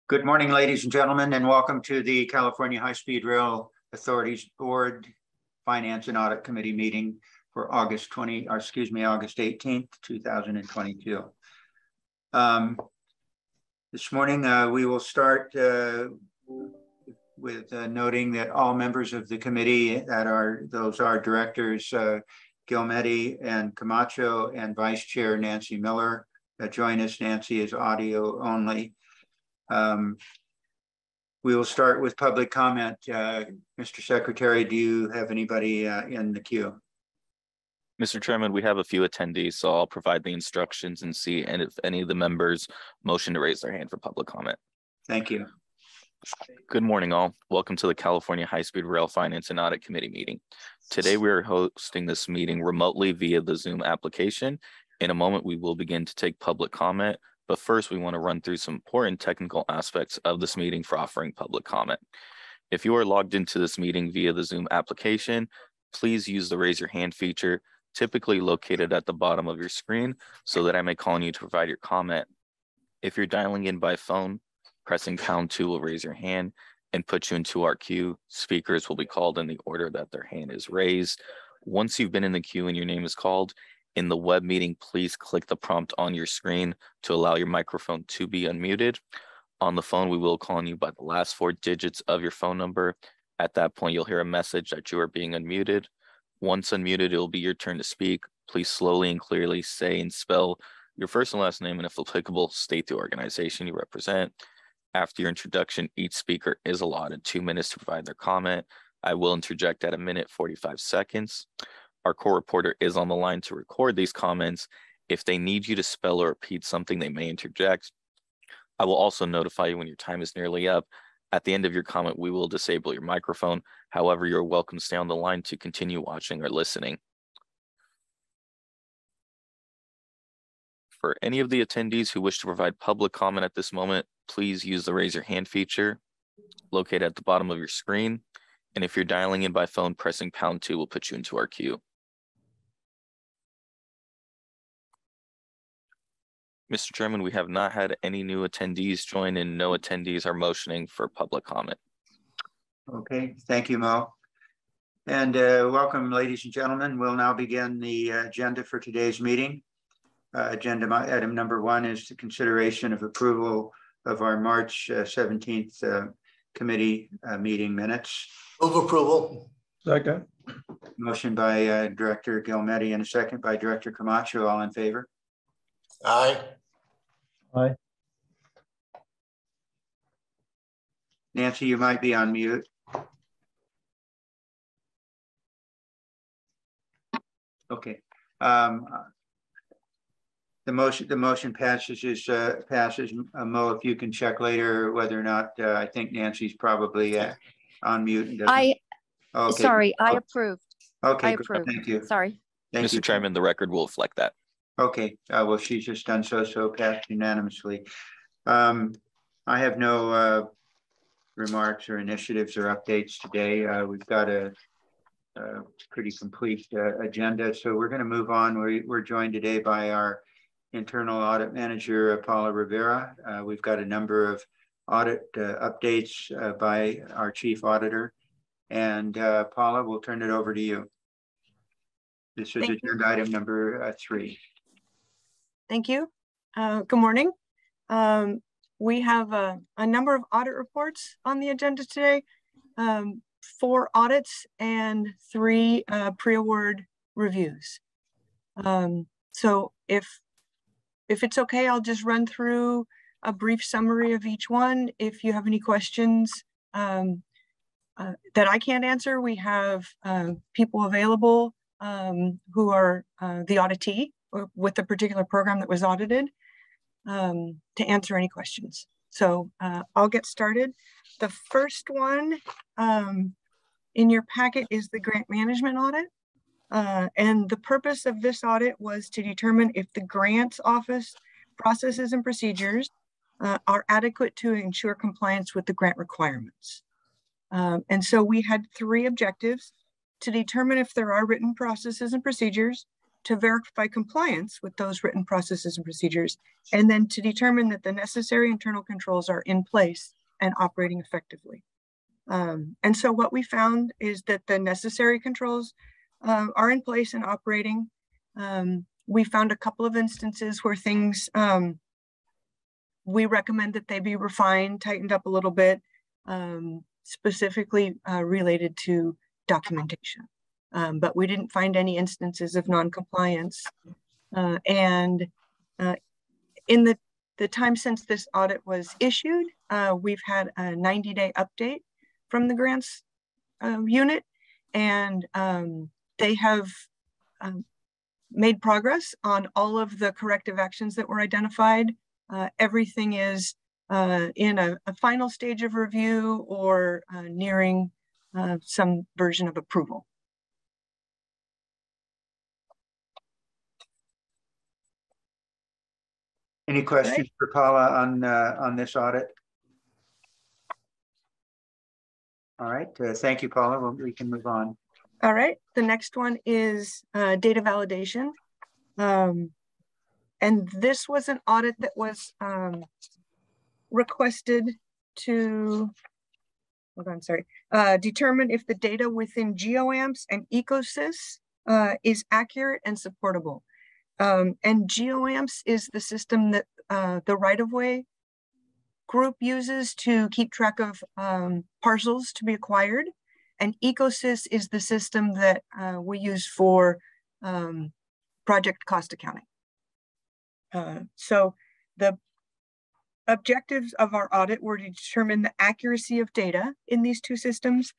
Good morning, ladies and gentlemen, and welcome to the California High-Speed Rail Authority's Board Finance and Audit Committee meeting for August 18th, 2022. This morning, we will start with noting that all members of the committee those are directors Gilmetti and Camacho and Vice Chair Nancy Miller join us. Nancy is audio only. We will start with public comment. Mr. Secretary, do you have anybody in the queue? Mr. Chairman, we have a few attendees, so I'll provide the instructions and see if any of the members motion to raise their hand for public comment. Thank you. Good morning, all. Welcome to the California High-Speed Rail Finance and Audit Committee meeting. Today, we are hosting this meeting remotely via the Zoom application. In a moment, we will begin to take public comment. But first, we want to run through some important technical aspects of this meeting for offering public comment. If you are logged into this meeting via the Zoom application, please use the raise your hand feature, typically located at the bottom of your screen, so that I may call on you to provide your comment. If you're dialing in by phone, pressing #2 will raise your hand and put you into our queue. Speakers will be called in the order that their hand is raised. Once you've been in the queue and your name is called, in the web meeting, please click the prompt on your screen to allow your microphone to be unmuted. On the phone, we will call on you by the last 4 digits of your phone number. At that point, you'll hear a message that you are being unmuted. Once unmuted, it will be your turn to speak. Please slowly and clearly say and spell your first and last name, and if applicable, state the organization you represent. After your introduction, each speaker is allotted 2 minutes to provide their comment. I will interject at 1:45 seconds. Our core reporter is on the line to record these comments. If they need you to spell or repeat something, they may interject. I will also notify you when your time is nearly up. At the end of your comment, we will disable your microphone. However, you're welcome to stay on the line to continue watching or listening. For any of the attendees who wish to provide public comment at this moment, please use the raise your hand feature located at the bottom of your screen. And if you're dialing in by phone, pressing #2 will put you into our queue. Mr. Chairman, we have not had any new attendees join, and no attendees are motioning for public comment. Okay, thank you, Mo. And welcome, ladies and gentlemen. We'll now begin the agenda for today's meeting. Agenda item number 1 is the consideration of approval of our March 17th committee meeting minutes. Move approval. Second. Motion by Director Gilmetti and a second by Director Camacho. All in favor? Aye. Aye. Nancy, you might be on mute. Okay. The motion passes. Mo, if you can check later whether or not I think Nancy's probably on mute. Okay. Sorry, I approved. Okay, I approved. Thank you. Sorry. Thank you. Mr. Chairman, the record will reflect that. Okay, well, she's just done so passed unanimously. I have no remarks or initiatives or updates today. We've got a pretty complete agenda, so we're going to move on. We're joined today by our internal audit manager, Paula Rivera. We've got a number of audit updates by our chief auditor. And Paula, we'll turn it over to you. This is agenda item number 3. Thank you. Good morning. We have a number of audit reports on the agenda today, 4 audits and 3 pre-award reviews. So if it's okay, I'll just run through a brief summary of each one. If you have any questions that I can't answer, we have people available who are the auditee with the particular program that was audited to answer any questions. So I'll get started. The first one in your packet is the grant management audit. And the purpose of this audit was to determine if the grants office processes and procedures are adequate to ensure compliance with the grant requirements. And so we had 3 objectives: to determine if there are written processes and procedures, to verify compliance with those written processes and procedures, and then to determine that the necessary internal controls are in place and operating effectively. And so what we found is that the necessary controls are in place and operating. We found a couple of instances where things, we recommend that they be refined, tightened up a little bit, specifically related to documentation. But we didn't find any instances of non-compliance. In the time since this audit was issued, we've had a 90-day update from the grants unit, and they have made progress on all of the corrective actions that were identified. Everything is in a final stage of review or nearing some version of approval. Any questions for Paula on this audit? All right, thank you, Paula. We can move on. All right, the next one is data validation. And this was an audit that was requested to, determine if the data within GeoAmps and EcoSys is accurate and supportable. And GeoAmps is the system that the right-of-way group uses to keep track of parcels to be acquired. And EcoSys is the system that we use for project cost accounting. So the objectives of our audit were to determine the accuracy of data in these two systems.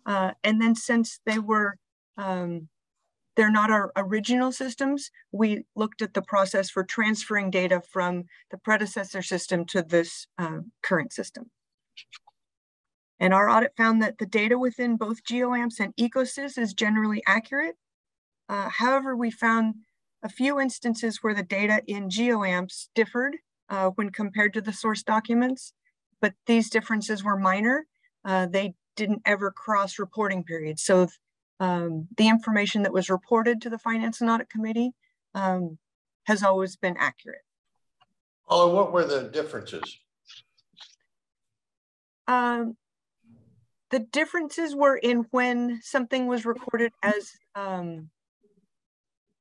And then since they were, they're not our original systems, we looked at the process for transferring data from the predecessor system to this current system. And our audit found that the data within both GeoAmps and EcoSys is generally accurate. However, we found a few instances where the data in GeoAmps differed when compared to the source documents, but these differences were minor. They didn't ever cross reporting periods. So the information that was reported to the Finance and Audit Committee has always been accurate. Paula, what were the differences? The differences were in when something was recorded as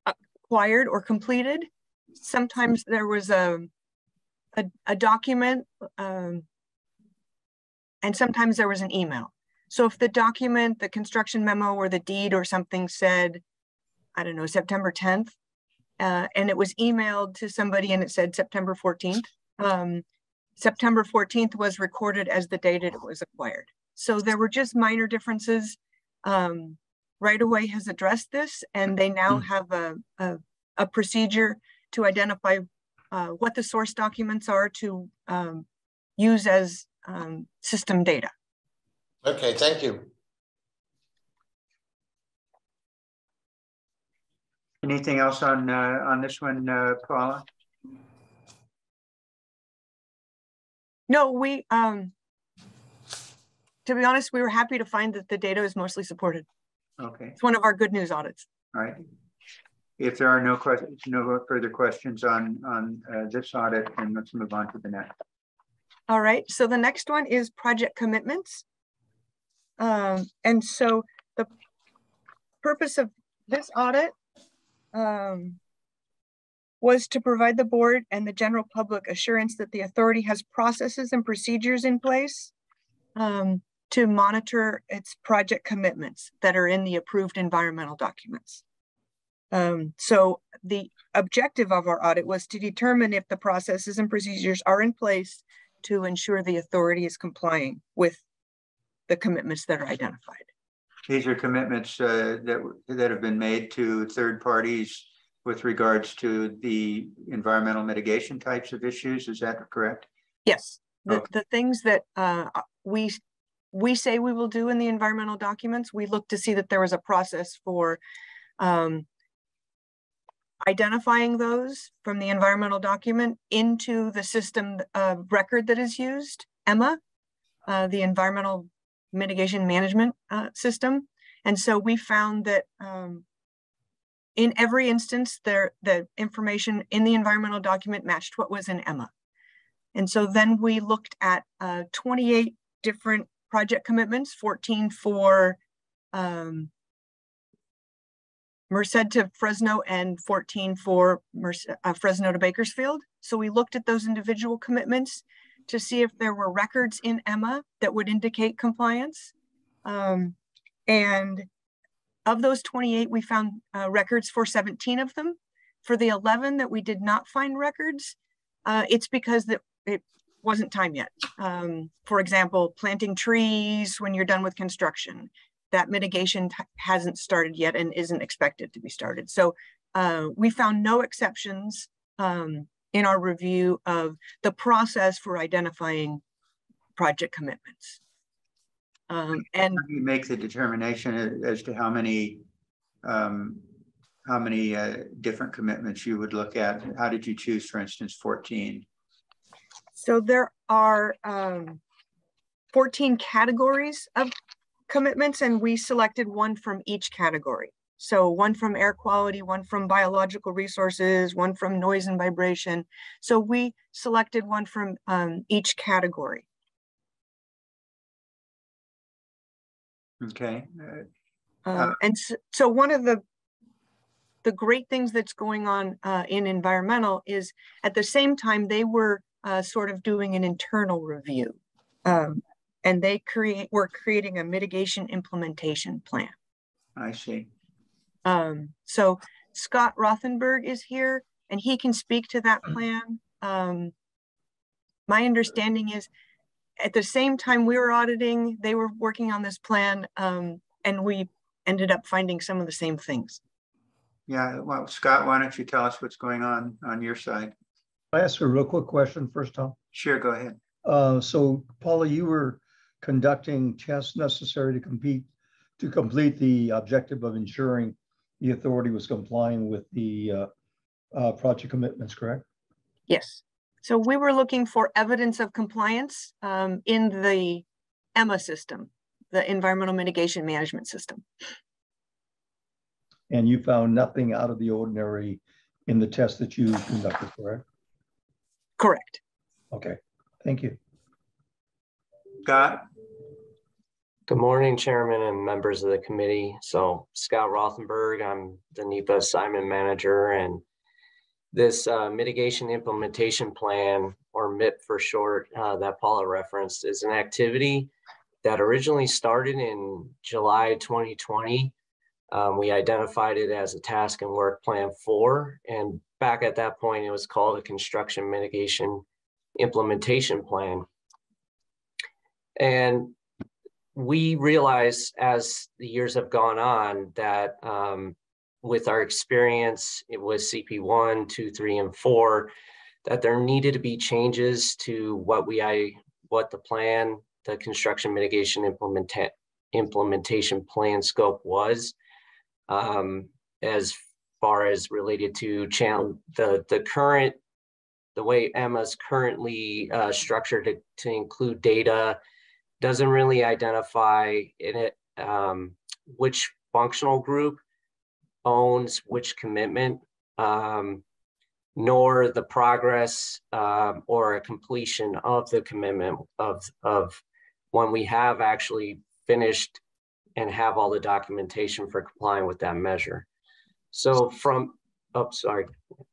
acquired or completed. Sometimes there was a document and sometimes there was an email. So if the document, the construction memo or the deed or something said, I don't know, September 10th, and it was emailed to somebody and it said September 14th, September 14th was recorded as the date it was acquired. So there were just minor differences. Right-of-way has addressed this, and they now have a procedure to identify what the source documents are to use as system data. Okay, thank you. Anything else on this one, Paula? No, we, to be honest, we were happy to find that the data is mostly supported. Okay. It's one of our good news audits. All right. If there are no questions, no further questions on this audit, then let's move on to the next. All right. So the next one is project commitments. And so the purpose of this audit was to provide the board and the general public assurance that the authority has processes and procedures in place to monitor its project commitments that are in the approved environmental documents. So the objective of our audit was to determine if the processes and procedures are in place to ensure the authority is complying with the commitments that are identified. These are commitments that have been made to third parties with regards to the environmental mitigation types of issues. Is that correct? Yes. Okay. The things that we say we will do in the environmental documents, we look to see that there was a process for identifying those from the environmental document into the system record that is used, EMA, the Environmental Mitigation Management System. And so we found that In every instance, the information in the environmental document matched what was in EMA. And so then we looked at 28 different project commitments, 14 for Merced to Fresno and 14 for Fresno to Bakersfield. So we looked at those individual commitments to see if there were records in EMA that would indicate compliance. And of those 28, we found records for 17 of them. For the 11 that we did not find records, it's because it wasn't time yet. For example, planting trees when you're done with construction. That mitigation hasn't started yet and isn't expected to be started. So we found no exceptions in our review of the process for identifying project commitments. And how do you make the determination as to how many different commitments you would look at? How did you choose, for instance, 14? So there are 14 categories of commitments, and we selected one from each category. So one from air quality, one from biological resources, one from noise and vibration. So we selected one from each category. Okay. And so one of the great things that's going on in environmental is at the same time they were sort of doing an internal review. And were creating a mitigation implementation plan. I see. So Scott Rothenberg is here and he can speak to that plan. My understanding is at the same time we were auditing, they were working on this plan, and we ended up finding some of the same things. Yeah, well, Scott, why don't you tell us what's going on your side? I ask a real quick question first, Tom? Sure, go ahead. So Paula, you were conducting tests necessary to complete the objective of ensuring the authority was complying with the project commitments, correct? Yes. So we were looking for evidence of compliance in the EMA system, the Environmental Mitigation Management System. And you found nothing out of the ordinary in the test that you conducted, correct? Correct. Okay, thank you. Scott? Good morning, Chairman and members of the committee. So Scott Rothenberg, I'm the NEPA assignment manager, and this mitigation implementation plan, or MIP for short, that Paula referenced, is an activity that originally started in July 2020. We identified it as a task and work plan 4, and back at that point, it was called a construction mitigation implementation plan. And we realized as the years have gone on that with our experience with CP1, 2, 3, and 4, that there needed to be changes to what the plan, the construction mitigation implementation plan scope was, as far as related to the way EMA's currently structured to include data doesn't really identify in it which functional group owns which commitment, nor the progress or a completion of the commitment of when we have actually finished and have all the documentation for complying with that measure. So sorry,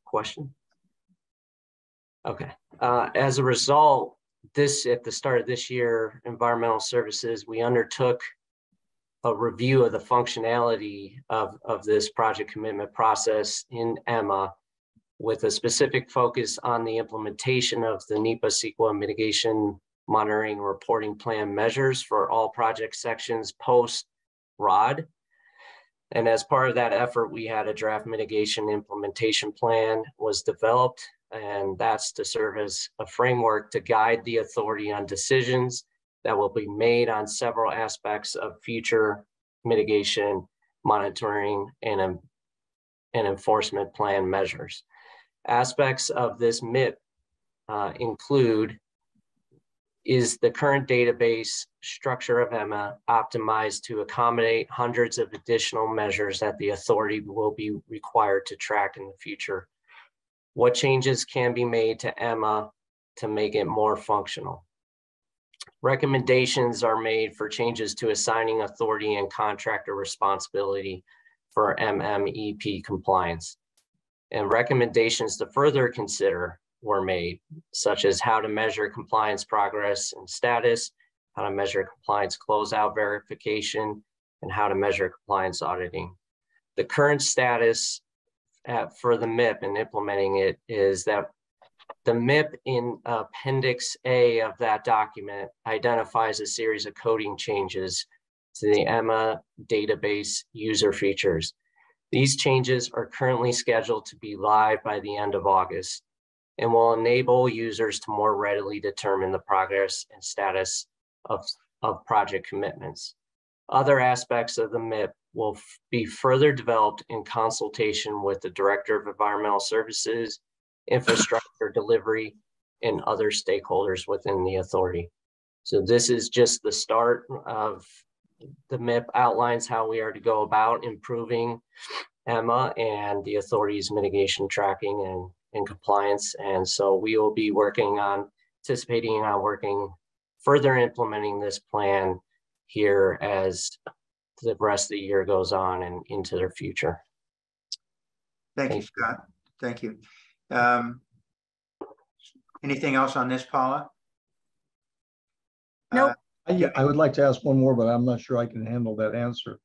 question? Okay, as a result, at the start of this year, Environmental Services, we undertook a review of the functionality of this project commitment process in EMA with a specific focus on the implementation of the NEPA CEQA mitigation monitoring reporting plan measures for all project sections post-ROD. And as part of that effort, we had a draft mitigation implementation plan was developed, and that's to serve as a framework to guide the authority on decisions that will be made on several aspects of future mitigation, monitoring, and enforcement plan measures. Aspects of this MIP include is the current database structure of EMA optimized to accommodate hundreds of additional measures that the authority will be required to track in the future? What changes can be made to EMA to make it more functional? Recommendations are made for changes to assigning authority and contractor responsibility for MMEP compliance. And recommendations to further consider were made, such as how to measure compliance progress and status, how to measure compliance closeout verification, and how to measure compliance auditing. The current status for the MIP and implementing it is that the MIP in Appendix A of that document identifies a series of coding changes to the EMA database user features. These changes are currently scheduled to be live by the end of August and will enable users to more readily determine the progress and status of project commitments. Other aspects of the MIP will be further developed in consultation with the Director of Environmental Services, Infrastructure Delivery, and other stakeholders within the authority. So this is just the start of the MIP outlines how we are to go about improving EMA and the authority's mitigation tracking and compliance. And so we will be anticipating on working further implementing this plan here as the rest of the year goes on and into their future. Thank you, Scott. Thank you. Anything else on this, Paula? Nope. I would like to ask one more, but I'm not sure I can handle that answer.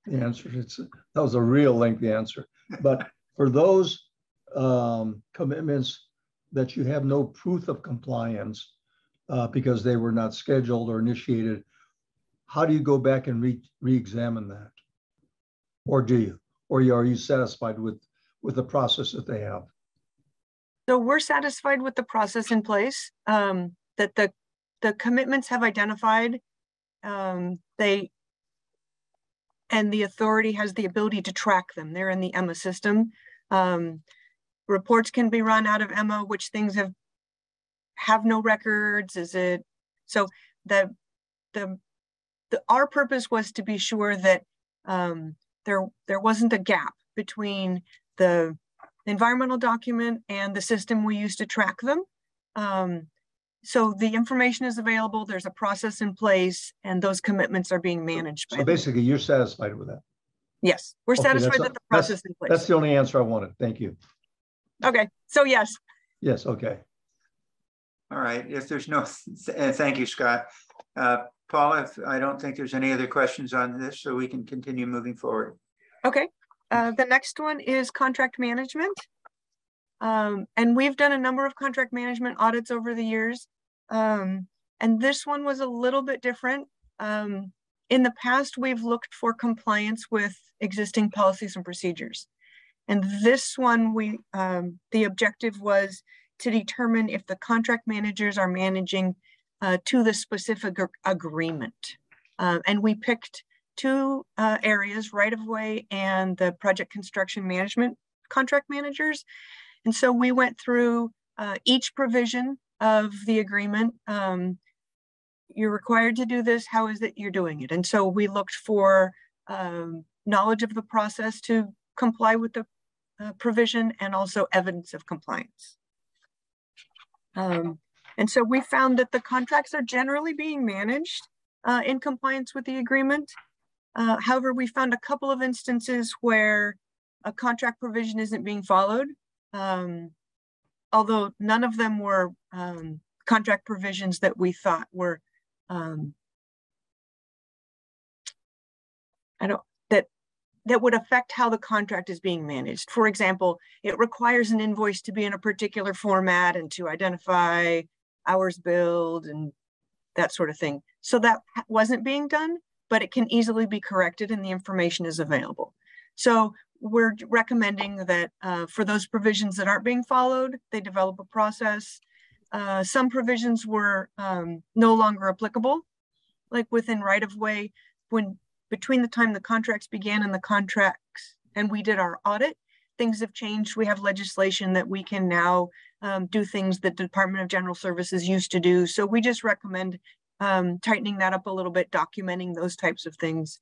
The answer, that was a real lengthy answer. But for those commitments that you have no proof of compliance because they were not scheduled or initiated, how do you go back and re-examine that? Or do you? Or are you satisfied with the process that they have? So we're satisfied with the process in place, that the commitments have identified, and the authority has the ability to track them. They're in the EMA system. Reports can be run out of EMA, which things have no records. So our purpose was to be sure that there wasn't a gap between the environmental document and the system we use to track them. So the information is available, there's a process in place, and those commitments are being managed. So basically you're satisfied with that? Yes, we're satisfied that the process is in place. That's the only answer I wanted. Thank you. Okay, so yes. Yes, okay. All right, if there's no, thank you, Scott. Paula, I don't think there's any other questions on this, so we can continue moving forward. Okay, the next one is contract management. And we've done a number of contract management audits over the years. And this one was a little bit different. In the past, we've looked for compliance with existing policies and procedures. And this one, the objective was to determine if the contract managers are managing to the specific agreement. And we picked two areas, right-of-way and the project construction management contract managers. And so we went through each provision of the agreement. You're required to do this. How is it you're doing it? And so we looked for knowledge of the process to comply with the provision and also evidence of compliance. And so we found that the contracts are generally being managed in compliance with the agreement. However, we found a couple of instances where a contract provision isn't being followed. Although none of them were contract provisions that we thought were that would affect how the contract is being managed. For example, it requires an invoice to be in a particular format and to identify hours billed and that sort of thing. So that wasn't being done, but it can easily be corrected and the information is available. So we're recommending that for those provisions that aren't being followed, they develop a process. Some provisions were no longer applicable, like within right-of-way, when between the time the contracts began and the contracts and we did our audit, things have changed. We have legislation that we can now do things that the Department of General Services used to do. So we just recommend tightening that up a little bit, documenting those types of things.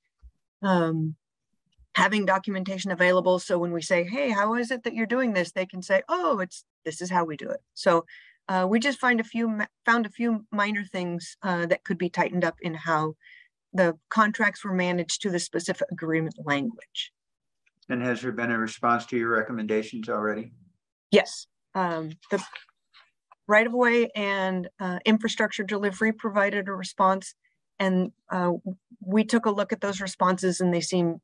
Having documentation available, so when we say, hey, how is it that you're doing this? They can say, oh, this is how we do it. So we just found a few minor things that could be tightened up in how the contracts were managed to the specific agreement language. And has there been a response to your recommendations already? Yes, the right-of-way and infrastructure delivery provided a response, and we took a look at those responses and they seem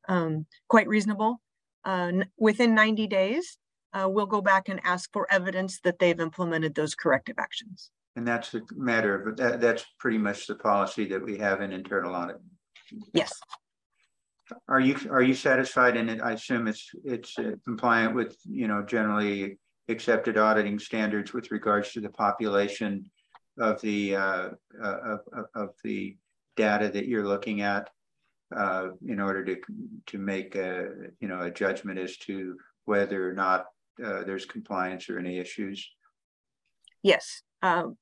quite reasonable. Within 90 days, we'll go back and ask for evidence that they've implemented those corrective actions. And that's a matter of, that's pretty much the policy that we have in internal audit. Yes. Are you satisfied in it? I assume it's compliant with, generally accepted auditing standards with regards to the population of the data that you're looking at, in order to make a judgment as to whether or not there's compliance or any issues. Yes,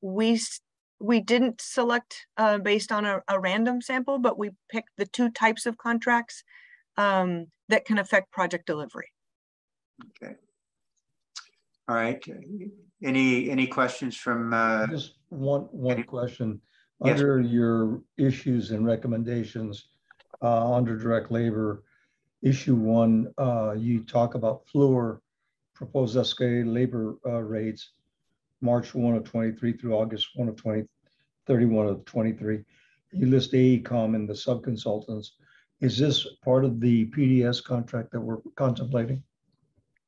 we didn't select based on a random sample, but we picked the 2 types of contracts that can affect project delivery. Okay. All right. Any questions from? Just one question. Yes. Under your issues and recommendations, under direct labor, issue 1, you talk about FLUR, proposed escalated labor rates, March 1 of 23 through August 1 of 31 of 23. You list AECOM and the subconsultants. Is this part of the PDS contract that we're contemplating?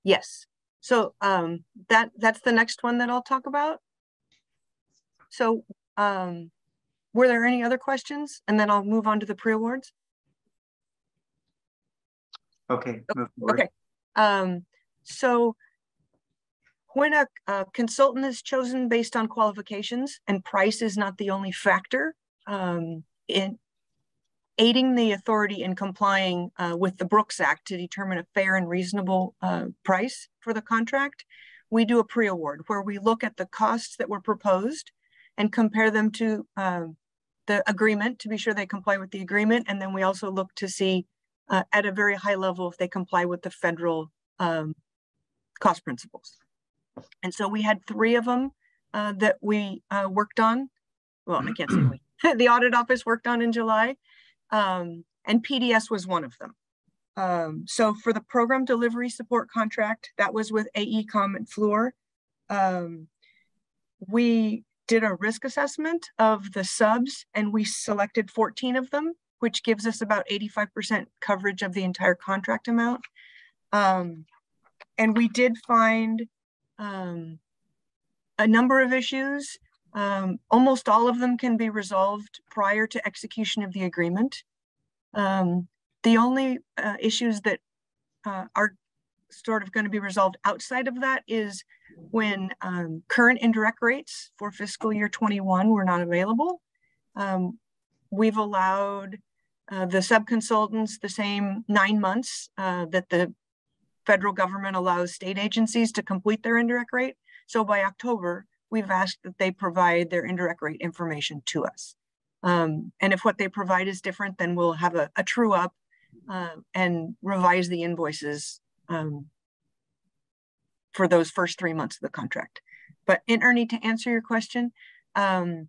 Yes. So that's the next one that I'll talk about. So were there any other questions? And then I'll move on to the pre-awards. Okay. Okay. So when a consultant is chosen based on qualifications and price is not the only factor in aiding the authority in complying with the Brooks Act to determine a fair and reasonable price for the contract, we do a pre-award where we look at the costs that were proposed and compare them to the agreement to be sure they comply with the agreement. And then we also look to see at a very high level if they comply with the federal cost principles. And so we had 3 of them that we worked on. Well, I can't say we. The audit office worked on in July, and PDS was one of them. So for the program delivery support contract, that was with AECOM and FLUR. We did a risk assessment of the subs and we selected 14 of them, which gives us about 85% coverage of the entire contract amount. And we did find a number of issues. Almost all of them can be resolved prior to execution of the agreement. The only issues that are sort of going to be resolved outside of that is when current indirect rates for fiscal year 21 were not available. We've allowed the subconsultants the same 9 months that the federal government allows state agencies to complete their indirect rate. So by October, we've asked that they provide their indirect rate information to us. And if what they provide is different, then we'll have a true up and revise the invoices for those first 3 months of the contract. But Ernie, to answer your question, the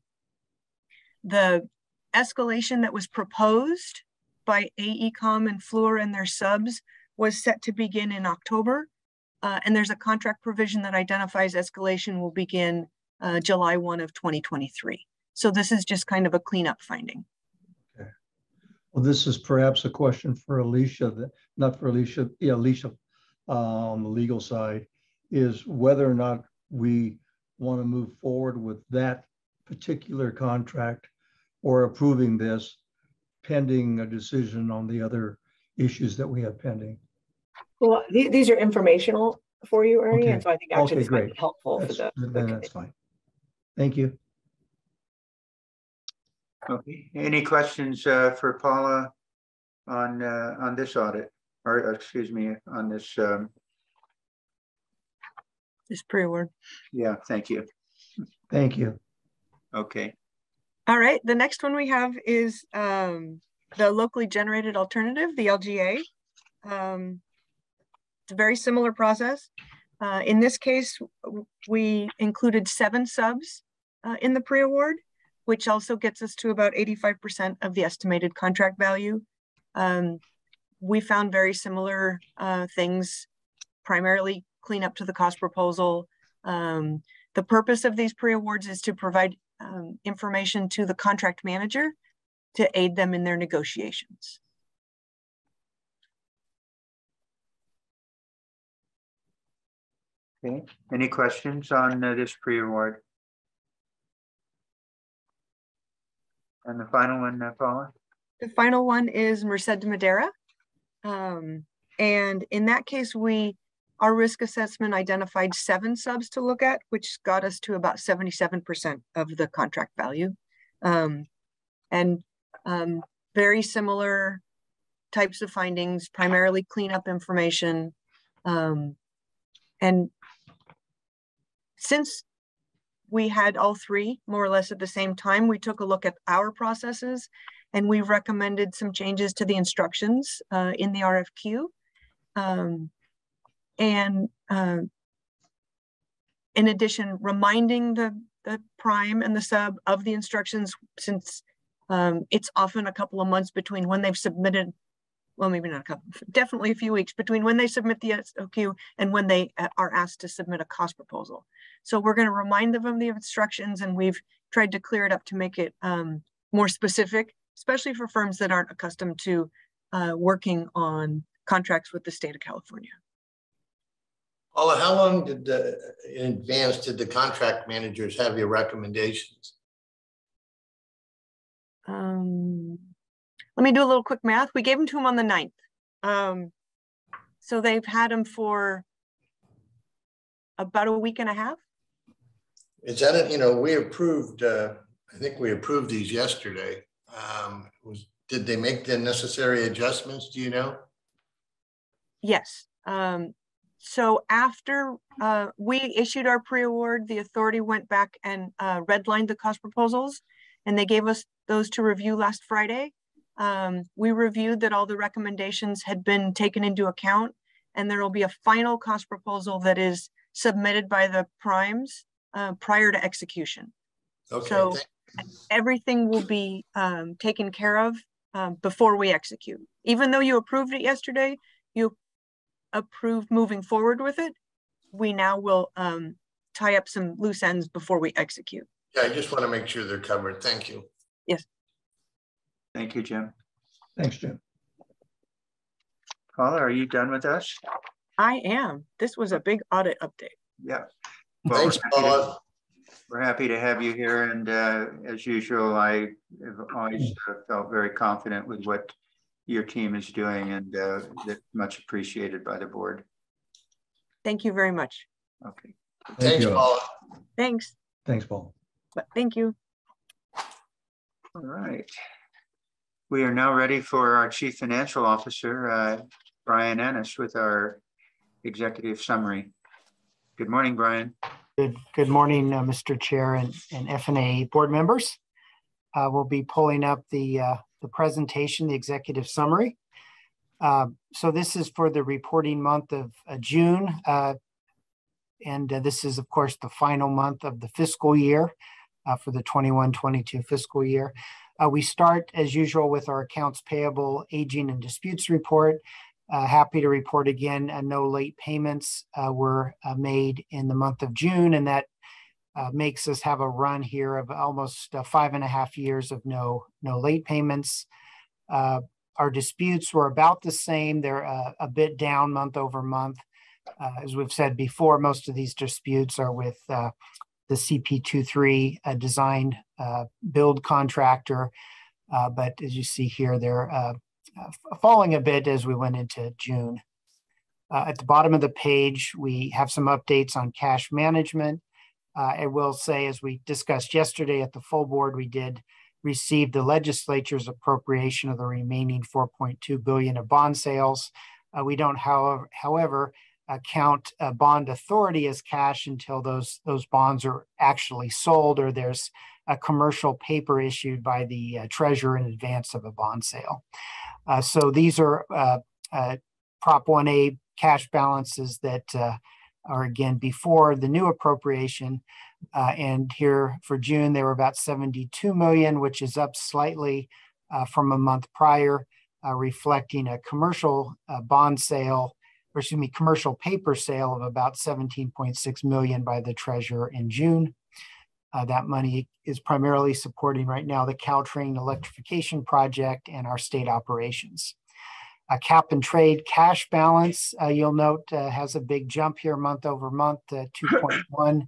escalation that was proposed by AECOM and FLUR and their subs was set to begin in October. And there's a contract provision that identifies escalation will begin July 1 of 2023. So this is just kind of a cleanup finding. Okay. Well, this is perhaps a question for Alicia, not for Alicia, yeah, Alicia on the legal side, is whether or not we want to move forward with that particular contract or approving this pending a decision on the other issues that we have pending. Well, these are informational for you, Ernie, Okay. and so I think actually this might be helpful That's, for then that's fine. Thank you. Okay. Any questions for Paula on this audit, or excuse me, on this this pre-award. Yeah, thank you. Thank you. Okay. All right, the next one we have is the locally generated alternative, the LGA. It's a very similar process. In this case, we included 7 subs in the pre-award, which also gets us to about 85% of the estimated contract value. We found very similar things, primarily clean up to the cost proposal. The purpose of these pre-awards is to provide information to the contract manager to aid them in their negotiations. Okay. Any questions on this pre-award? And the final one, Paula? The final one is Merced-Madera. And in that case, our risk assessment identified 7 subs to look at, which got us to about 77% of the contract value. Very similar types of findings, primarily cleanup information. And since we had all 3 more or less at the same time, we took a look at our processes and we recommended some changes to the instructions in the RFQ. In addition, reminding the prime and the sub of the instructions, since it's often a couple of months between when they've submitted, well, maybe not a couple, definitely a few weeks between when they submit the SOQ and when they are asked to submit a cost proposal. So we're going to remind them of the instructions, and we've tried to clear it up to make it more specific, especially for firms that aren't accustomed to working on contracts with the state of California. Paula, how long in advance did the contract managers have your recommendations? Let me do a little quick math. We gave them to them on the 9th. So they've had them for about a week and a half. Is that, we approved, I think we approved these yesterday. Did they make the necessary adjustments? Do you know? Yes. So after we issued our pre-award, the authority went back and redlined the cost proposals, and they gave us those to review last Friday. We reviewed that all the recommendations had been taken into account, and there will be a final cost proposal that is submitted by the primes prior to execution. Okay. So everything will be taken care of before we execute. Even though you approved it yesterday, you approved moving forward with it. We now will tie up some loose ends before we execute. Yeah, I just want to make sure they're covered. Thank you. Yes. Thank you, Jim. Thanks, Jim. Paula, are you done with us? I am. This was a big audit update. Yeah. Well, thanks, Paula. We're happy to have you here. And as usual, I have always felt very confident with what your team is doing, and that's much appreciated by the board. Thank you very much. Okay. Thanks, Paula. Thanks. Thanks, Paul. Thank you. All right. We are now ready for our Chief Financial Officer, Brian Ennis, with our executive summary. Good morning, Brian. Good morning, Mr. Chair and F&A board members. We'll be pulling up the presentation, the executive summary. So this is for the reporting month of June. And this is, of course, the final month of the fiscal year for the 21-22 fiscal year. We start, as usual, with our accounts payable, aging, and disputes report. Happy to report again, no late payments were made in the month of June, and that makes us have a run here of almost 5.5 years of no late payments. Our disputes were about the same. They're a bit down month over month. As we've said before, most of these disputes are with the CP23 design build contractor. But as you see here, they're falling a bit as we went into June. At the bottom of the page, we have some updates on cash management. I will say, as we discussed yesterday at the full board, we did receive the legislature's appropriation of the remaining $4.2 billion of bond sales. We don't, however, count bond authority as cash until those bonds are actually sold, or there's a commercial paper issued by the treasurer in advance of a bond sale. So these are Prop 1A cash balances that are again before the new appropriation. And here for June, they were about 72 million, which is up slightly from a month prior, reflecting a commercial bond sale, or excuse me, commercial paper sale of about 17.6 million by the treasurer in June. That money is primarily supporting right now the Caltrain electrification project and our state operations. Cap and trade cash balance, you'll note, has a big jump here month over month, $2.1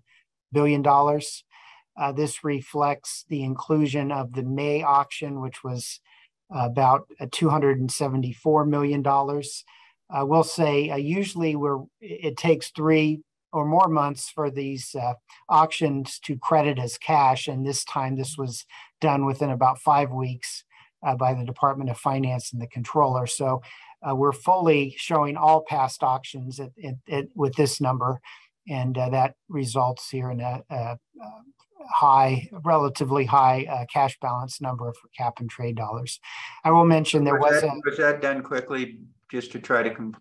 billion. This reflects the inclusion of the May auction, which was about $274 million. We'll say usually it takes 3 or more months for these auctions to credit as cash, and this time this was done within about 5 weeks by the Department of Finance and the controller. So we're fully showing all past auctions with this number, and that results here in a relatively high cash balance number for cap and trade dollars. I will mention was that done quickly just to try to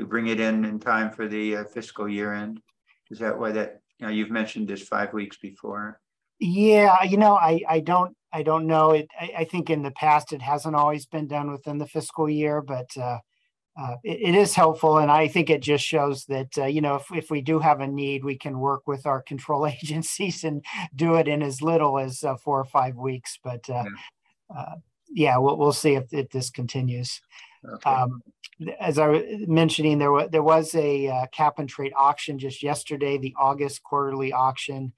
bring it in time for the fiscal year end? Is that why that, you've mentioned this 5 weeks before? Yeah, I don't know. I think in the past it hasn't always been done within the fiscal year, but it is helpful. And I think it just shows that, if we do have a need, we can work with our control agencies and do it in as little as 4 or 5 weeks. But yeah, we'll see if this continues. Okay. As I was mentioning, there was a cap and trade auction just yesterday, the August quarterly auction.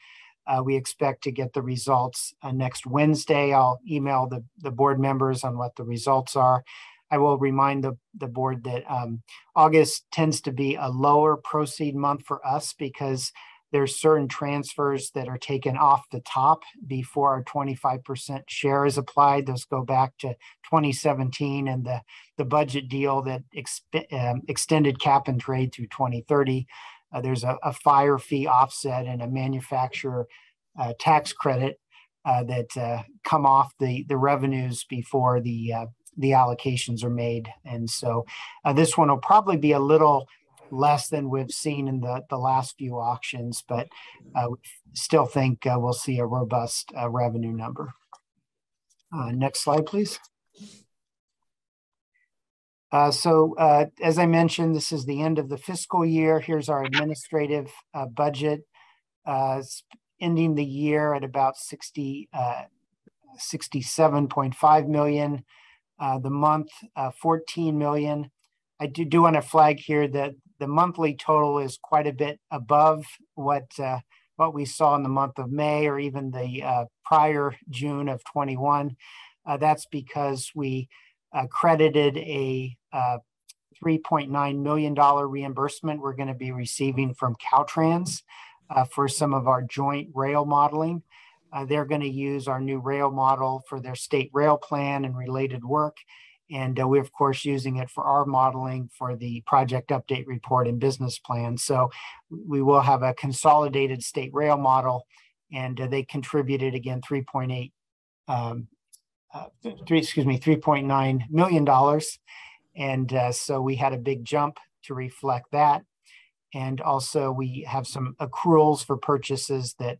We expect to get the results next Wednesday. I'll email the board members on what the results are. I will remind the board that August tends to be a lower proceed month for us because there's certain transfers that are taken off the top before our 25% share is applied. Those go back to 2017 and the budget deal that extended cap and trade through 2030. There's a fire fee offset and a manufacturer tax credit that come off the revenues before the allocations are made. And so this one will probably be a little less than we've seen in the last few auctions, but we still think we'll see a robust revenue number. Next slide, please. So as I mentioned, this is the end of the fiscal year. Here's our administrative budget, ending the year at about 67.5 million. The month, 14 million. I do want to flag here that the monthly total is quite a bit above what we saw in the month of May or even the prior June of 21. That's because we credited a $3.9 million reimbursement we're going to be receiving from Caltrans for some of our joint rail modeling. They're going to use our new rail model for their state rail plan and related work. And we're, of course, using it for our modeling for the project update report and business plan. So we will have a consolidated state rail model, and they contributed again $3.9 million. And so we had a big jump to reflect that. And also we have some accruals for purchases that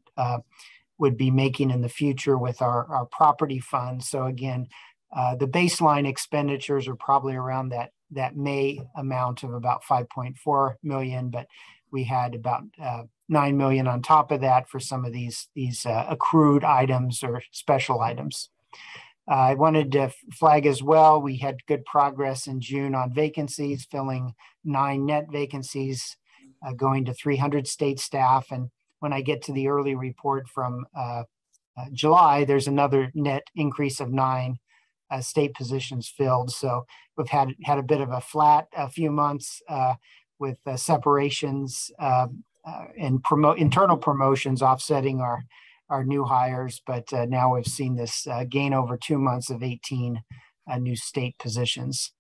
would be making in the future with our property fund. So again, the baseline expenditures are probably around that May amount of about 5.4 million, but we had about 9 million on top of that for some of these accrued items or special items. I wanted to flag as well, we had good progress in June on vacancies, filling 9 net vacancies, going to 300 state staff. And when I get to the early report from July, there's another net increase of 9 state positions filled. So we've had a bit of a few months with separations and internal promotions offsetting our new hires, but now we've seen this gain over 2 months of 18 new state positions.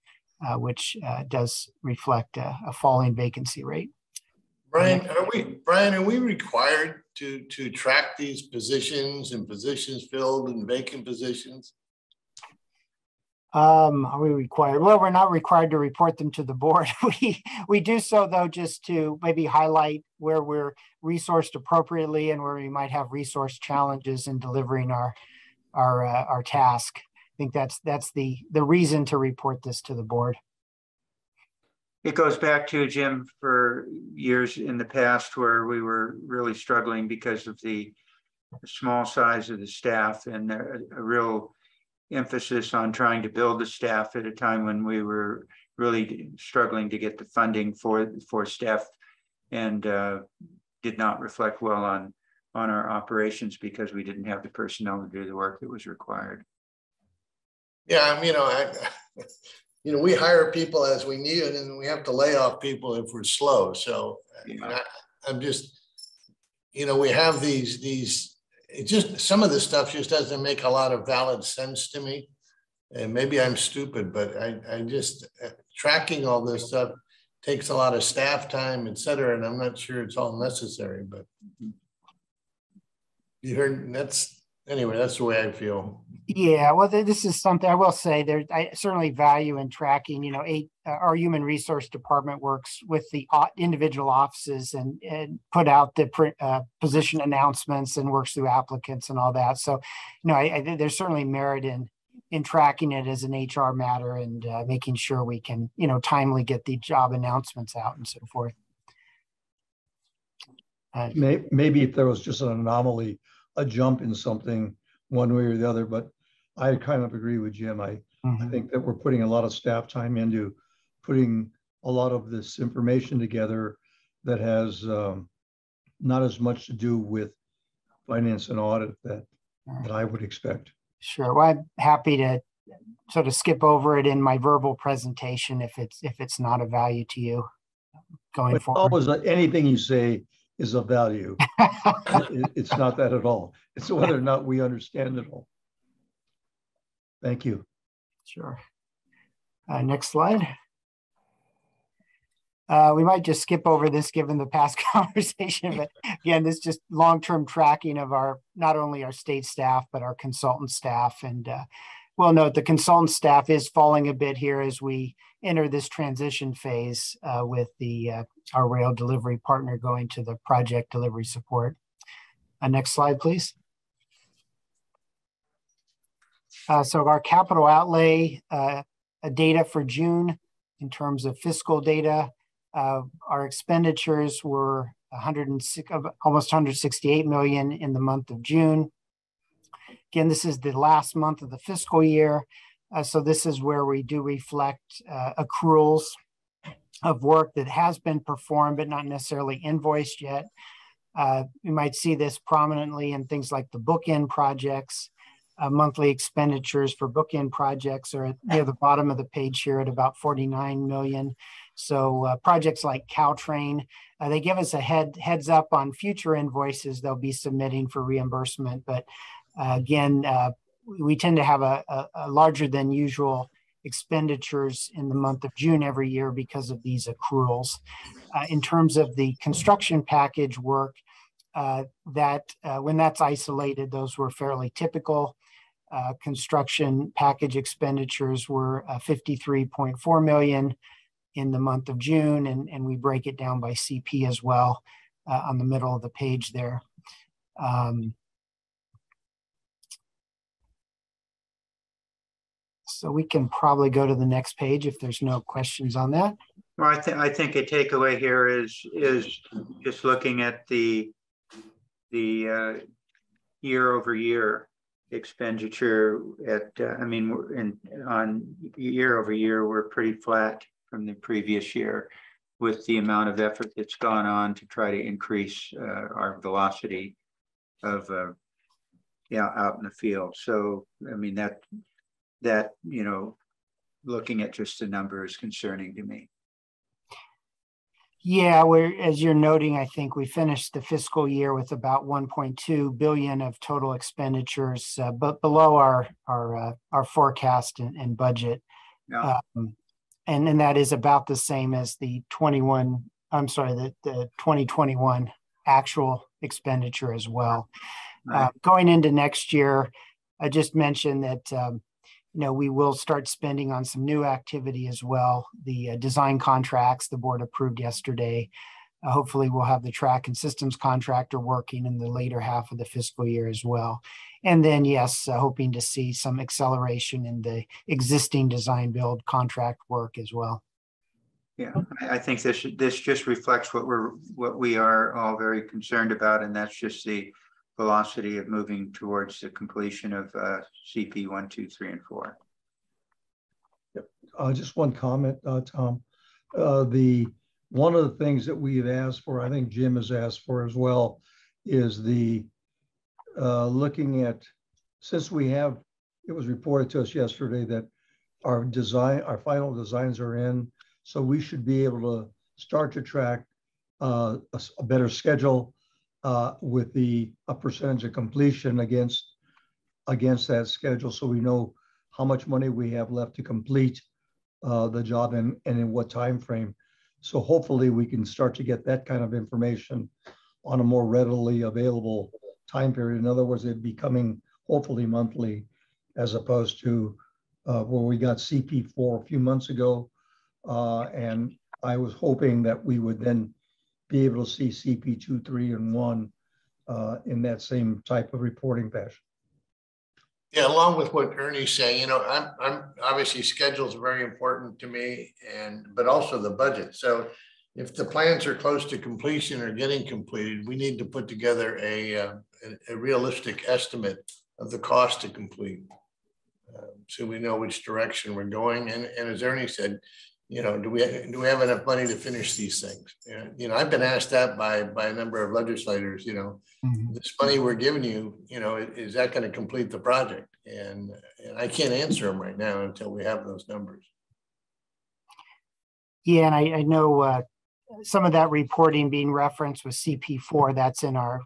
which does reflect a falling vacancy rate. Brian, are we required to track these positions and positions filled and vacant positions? Are we required? Well, we're not required to report them to the board. We do so though, just to maybe highlight where we're resourced appropriately and where we might have resource challenges in delivering our task. I think that's the reason to report this to the board. It goes back to, Jim, for years in the past where we were really struggling because of the small size of the staff and a real emphasis on trying to build the staff at a time when we were really struggling to get the funding for staff, and did not reflect well on our operations because we didn't have the personnel to do the work that was required. Yeah, we hire people as we need it, and we have to lay off people if we're slow. So yeah. I'm just, we have these. It just, some of this stuff just doesn't make a lot of valid sense to me. And maybe I'm stupid, but I just, tracking all this stuff takes a lot of staff time, et cetera. And I'm not sure it's all necessary, but you heard, that's the way I feel. Yeah, well, this is something I will say I certainly value in tracking. Our human resource department works with the individual offices and put out the position announcements and works through applicants and all that. So, there's certainly merit in tracking it as an HR matter and making sure we can, timely get the job announcements out and so forth. Maybe if there was just an anomaly, a jump in something one way or the other, but I kind of agree with Jim. I think that we're putting a lot of staff time into putting a lot of this information together that has not as much to do with finance and audit that I would expect. Sure. Well, I'm happy to sort of skip over it in my verbal presentation if it's not of value to you going forward. Always anything you say is of value. It's not that at all. It's whether or not we understand it all. Thank you. Sure. Next slide. We might just skip over this given the past conversation, but again, this is just long-term tracking of not only our state staff, but our consultant staff. And we'll note the consultant staff is falling a bit here as we enter this transition phase with our rail delivery partner going to the project delivery support. Next slide, please. So our capital outlay data for June in terms of fiscal data, our expenditures were almost 168 million in the month of June. Again, this is the last month of the fiscal year. So this is where we do reflect accruals of work that has been performed, but not necessarily invoiced yet. You might see this prominently in things like the bookend projects. Monthly expenditures for bookend projects are near the bottom of the page here at about 49 million. So projects like Caltrain, they give us a heads up on future invoices they'll be submitting for reimbursement. But again, we tend to have a larger than usual expenditures in the month of June every year because of these accruals. In terms of the construction package work, when that's isolated, those were fairly typical. Construction package expenditures were 53.4 million in the month of June, and we break it down by CP as well on the middle of the page there. So we can probably go to the next page if there's no questions on that. Well, I think a takeaway here is just looking at the year over year expenditure on year over year, we're pretty flat from the previous year with the amount of effort that's gone on to try to increase our velocity of out in the field. So, that looking at just the number is concerning to me. Yeah, as you're noting, I think we finished the fiscal year with about 1.2 billion of total expenditures, but below our forecast and budget. Yeah. and that is about the same as the 2021 actual expenditure as well. Right. Going into next year, I just mentioned that we will start spending on some new activity as well. The design contracts the board approved yesterday. Hopefully we'll have the track and systems contractor working in the later half of the fiscal year as well. And then, yes, hoping to see some acceleration in the existing design build contract work as well. Yeah, I think this just reflects what we are all very concerned about, and that's just the velocity of moving towards the completion of CP 1, 2, 3, and 4. Yep. Just one comment, Tom. One of the things that we have asked for, I think Jim has asked for as well, is the looking at, since it was reported to us yesterday that our final designs are in, so we should be able to start to track a better schedule with a percentage of completion against that schedule, so we know how much money we have left to complete the job and in what time frame. So hopefully we can start to get that kind of information on a more readily available time period. In other words, it'd be coming hopefully monthly, as opposed to where we got CP4 a few months ago. And I was hoping that we would then be able to see CP2, 3, and 1 in that same type of reporting fashion. Yeah, along with what Ernie's saying, I'm obviously schedules are very important to me, but also the budget. So if the plans are close to completion or getting completed, we need to put together a realistic estimate of the cost to complete, so we know which direction we're going. And as Ernie said, do we have enough money to finish these things? I've been asked that by a number of legislators. This money we're giving you, is that going to complete the project? And I can't answer them right now until we have those numbers. Yeah, and I know some of that reporting being referenced with CP4. That's in our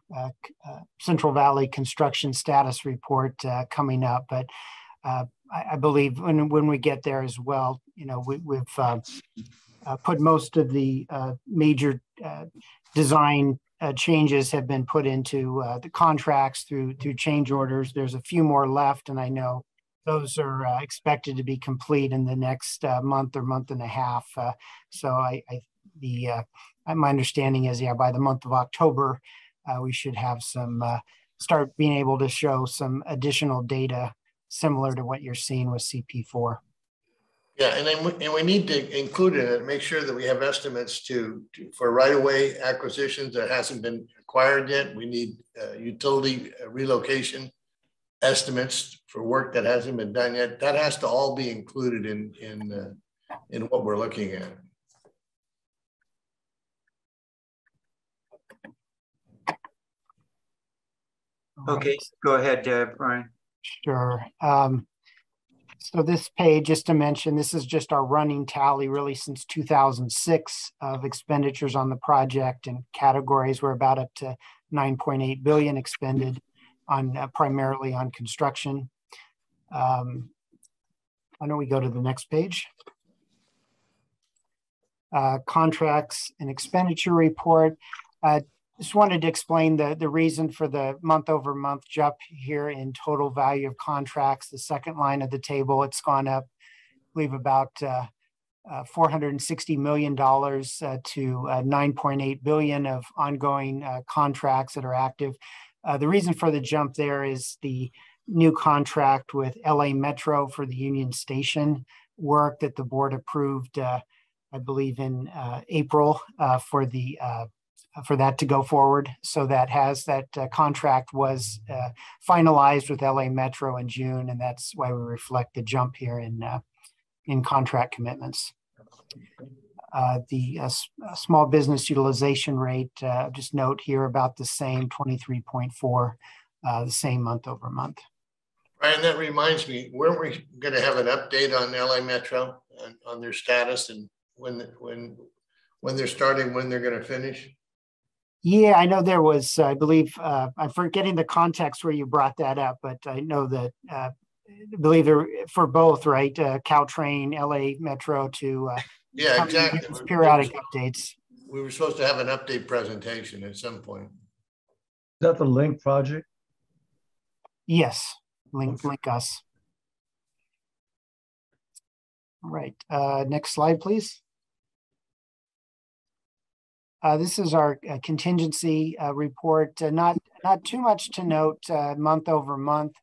Central Valley construction status report coming up, but. I believe when we get there as well, we've put most of the major design changes have been put into the contracts through change orders. There's a few more left, and I know those are expected to be complete in the next month or month and a half. So my understanding is, by the month of October, we should have start being able to show some additional data similar to what you're seeing with CP4. Yeah, and then we need to include in it, make sure that we have estimates for right-of-way acquisitions that hasn't been acquired yet. We need utility relocation estimates for work that hasn't been done yet. That has to all be included in what we're looking at. Okay, go ahead, Brian. Sure. So this page, just to mention, this is just our running tally really since 2006 of expenditures on the project, and categories. We're about up to 9.8 billion expended on primarily on construction. Why don't we go to the next page? Contracts and expenditure report. Just wanted to explain the reason for the month-over-month jump here in total value of contracts. The second line of the table, it's gone up, I believe, about $460 million to 9.8 billion of ongoing contracts that are active. The reason for the jump there is the new contract with LA Metro for the Union Station work that the board approved, I believe, in April for that to go forward. So that contract was finalized with LA Metro in June, and that's why we reflect the jump here in contract commitments. The small business utilization rate, just note here about the same, 23.4, the same month over month. Brian, that reminds me, weren't we going to have an update on LA Metro on their status and when they're starting, when they're going to finish? Yeah, I know there was, I believe, I'm forgetting the context where you brought that up, but I know that believe they're for both, right? Caltrain, LA Metro to yeah, exactly. Periodic updates. We were supposed to have an update presentation at some point. Is that the Link project? Yes, link us. All right, next slide, please. This is our contingency report. Not too much to note month over month.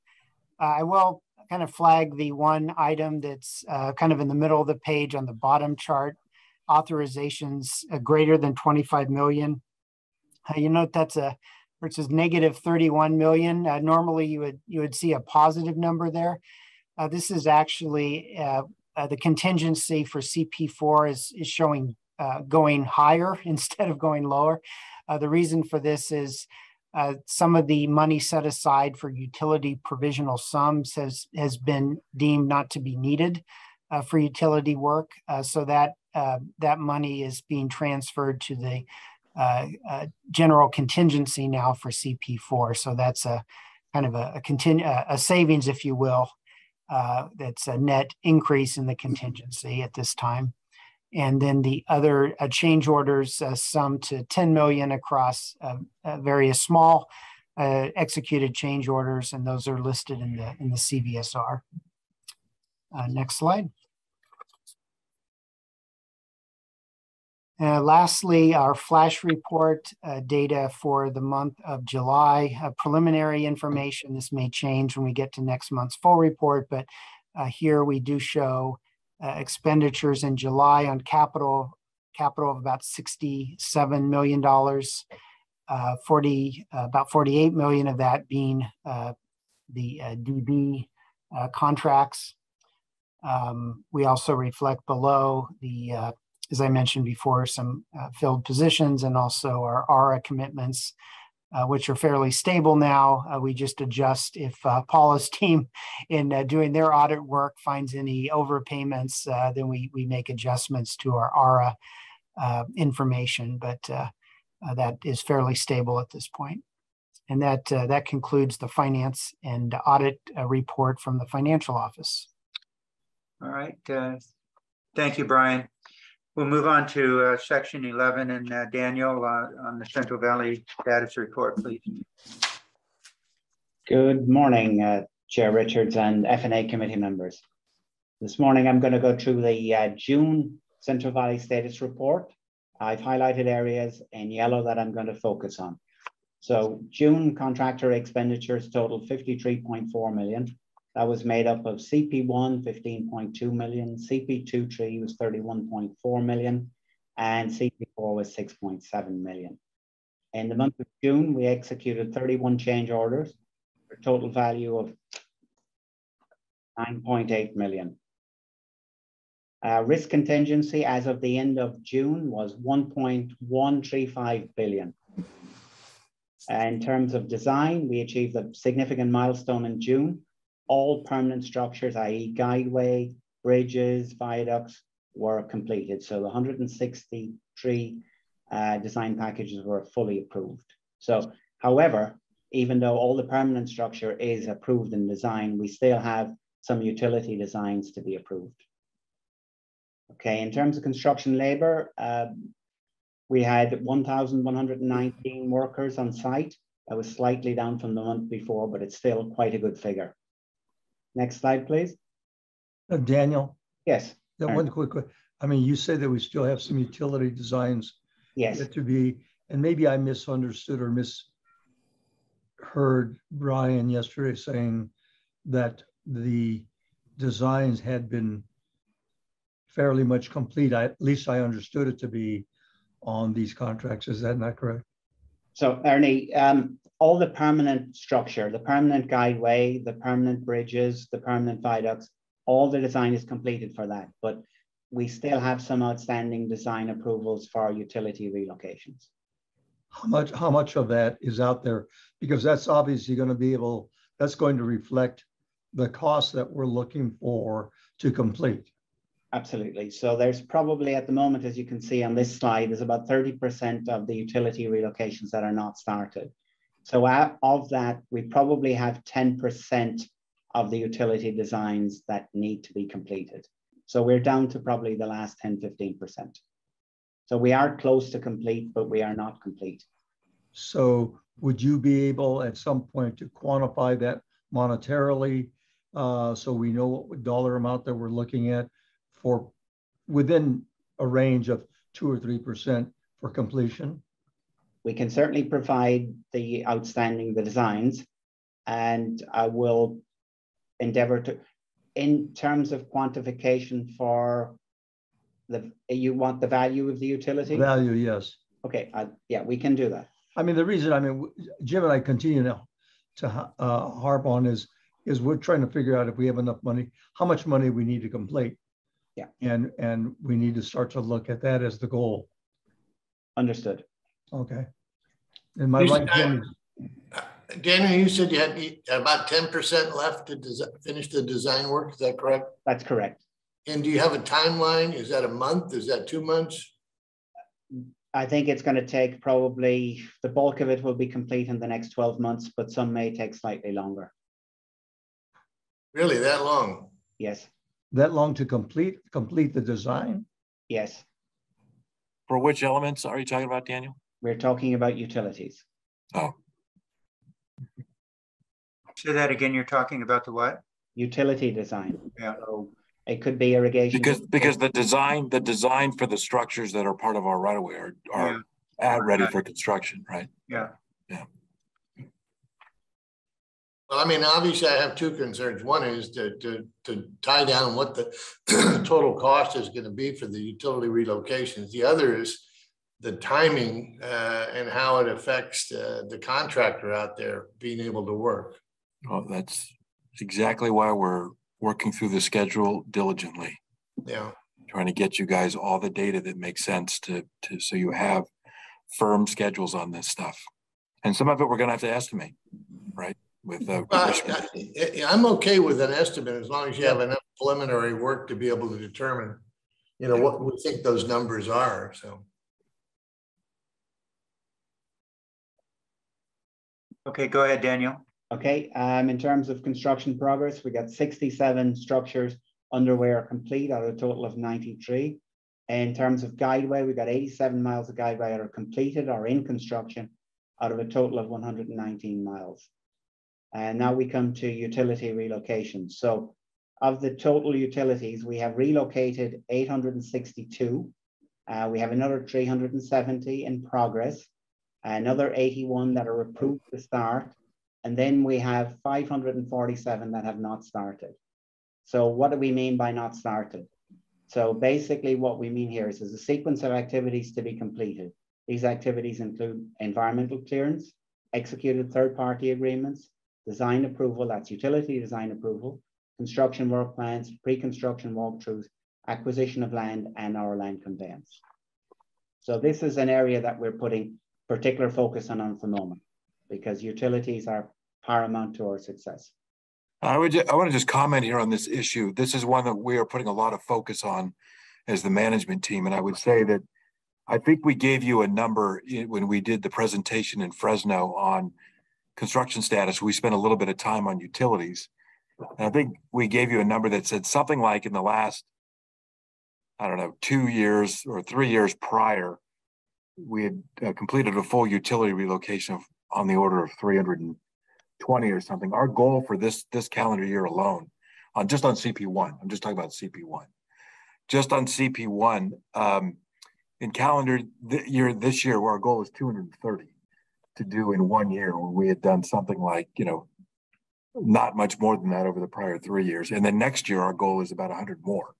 I will kind of flag the one item that's kind of in the middle of the page on the bottom chart. Authorizations greater than 25 million. You note that's versus negative 31 million. Normally you would see a positive number there. This is actually the contingency for CP4 is showing going higher instead of going lower. The reason for this is some of the money set aside for utility provisional sums has been deemed not to be needed for utility work. So that money is being transferred to the general contingency now for CP4. So that's a kind of a savings, if you will. That's a net increase in the contingency at this time. And then the other change orders sum to 10 million across various small executed change orders, and those are listed in the CVSR. Next slide. Lastly, our flash report data for the month of July. Preliminary information, this may change when we get to next month's full report, but here we do show expenditures in July on capital of about $67 million, about 48 million of that being the DB contracts. We also reflect below the, as I mentioned before, some filled positions and also our ARA commitments, which are fairly stable now. We just adjust if Paula's team in doing their audit work finds any overpayments, then we make adjustments to our ARA information, but that is fairly stable at this point. And that concludes the finance and audit report from the financial office. All right, thank you, Brian. We'll move on to section 11, and Daniel on the Central Valley status report, please. Good morning, Chair Richards and F&A committee members. This morning, I'm going to go through the June Central Valley status report. I've highlighted areas in yellow that I'm going to focus on. So June contractor expenditures totaled 53.4 million. That was made up of CP1, 15.2 million, CP23 was 31.4 million, and CP4 was 6.7 million. In the month of June, we executed 31 change orders for a total value of 9.8 million. Risk contingency as of the end of June was 1.135 billion. In terms of design, we achieved a significant milestone in June. All permanent structures, i.e. guideway, bridges, viaducts, were completed. So the 163 design packages were fully approved. So, however, even though all the permanent structure is approved in design, we still have some utility designs to be approved. Okay, in terms of construction labor, we had 1,119 workers on site. That was slightly down from the month before, but it's still quite a good figure. Next slide, please. Daniel? Yes. One quick, I mean, you say that we still have some utility designs yet to be, and maybe I misunderstood or misheard Brian yesterday saying that the designs had been fairly much complete. At least I understood it to be on these contracts. Is that not correct? So Ernie, all the permanent structure, the permanent guideway, the permanent bridges, the permanent viaducts, all the design is completed for that. But we still have some outstanding design approvals for utility relocations. How much of that is out there? Because that's obviously going to be that's going to reflect the cost that we're looking for to complete. Absolutely. So there's probably at the moment, as you can see on this slide, there's about 30% of the utility relocations that are not started. So of that, we probably have 10% of the utility designs that need to be completed. So we're down to probably the last 10-15%. So we are close to complete, but we are not complete. So would you be able at some point to quantify that monetarily, so we know what dollar amount that we're looking at for within a range of 2 or 3% for completion? We can certainly provide the designs, and I will endeavor to, in terms of quantification for you want the value of the utility? Value, yes. Okay, yeah, we can do that. I mean, the reason, Jim and I continue to harp on is we're trying to figure out if we have enough money, how much money we need to complete. Yeah. And we need to start to look at that as the goal. Understood. Okay. And my right, Jim? Daniel, you said you had about 10% left to finish the design work. Is that correct? That's correct. And do you have a timeline? Is that a month? Is that 2 months? I think it's going to take probably, the bulk of it will be complete in the next 12 months, but some may take slightly longer. Really, that long? Yes. That long to complete the design? Yes. For which elements are you talking about, Daniel? We're talking about utilities. Oh. Say that again, you're talking about the what? Utility design. Yeah. So it could be irrigation. Because the design for the structures that are part of our right of way are ready for construction, right? Yeah. Yeah. Well, I mean, obviously I have two concerns. One is to tie down what the total cost is going to be for the utility relocations. The other is the timing and how it affects the contractor out there being able to work. Well, that's exactly why we're working through the schedule diligently. Yeah. Trying to get you guys all the data that makes sense to so you have firm schedules on this stuff. And some of it we're going to have to estimate, right? With I'm okay with an estimate as long as you have enough preliminary work to be able to determine, you know, what we think those numbers are. So. Okay, go ahead, Daniel. Okay, in terms of construction progress, we got 67 structures underway or complete out of a total of 93. In terms of guideway, we got 87 miles of guideway that are completed or in construction out of a total of 119 miles. And now we come to utility relocations. So of the total utilities, we have relocated 862. We have another 370 in progress, another 81 that are approved to start. And then we have 547 that have not started. So what do we mean by not started? So basically what we mean here is there's a sequence of activities to be completed. These activities include environmental clearance, executed third-party agreements, design approval, that's utility design approval, construction work plans, pre-construction walkthroughs, acquisition of land, and our land conveyance. So this is an area that we're putting particular focus on at the moment, because utilities are paramount to our success. I want to just comment here on this issue. This is one that we are putting a lot of focus on as the management team. And I would say that I think we gave you a number when we did the presentation in Fresno on construction status. We spent a little bit of time on utilities. And I think we gave you a number that said something like in the last, I don't know, 2 years or 3 years prior, we had completed a full utility relocation on the order of 320 or something. Our goal for this calendar year alone, just on CP1, I'm just talking about CP1, just on CP1, in calendar year this year, where our goal is 230 to do in 1 year, where we had done something like, you know, not much more than that over the prior 3 years. And then next year, our goal is about 100 more.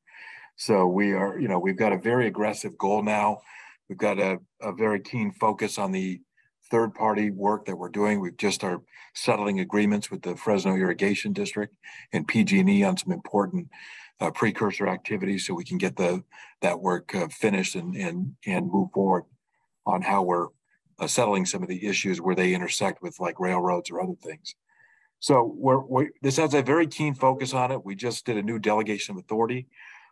So we are, you know, we've got a very aggressive goal now. We've got a very keen focus on the third-party work that we're doing. We've just are settling agreements with the Fresno Irrigation District and PG&E on some important precursor activities, so we can get that work finished and move forward on how we're settling some of the issues where they intersect with like railroads or other things. So this has a very keen focus on it. We just did a new delegation of authority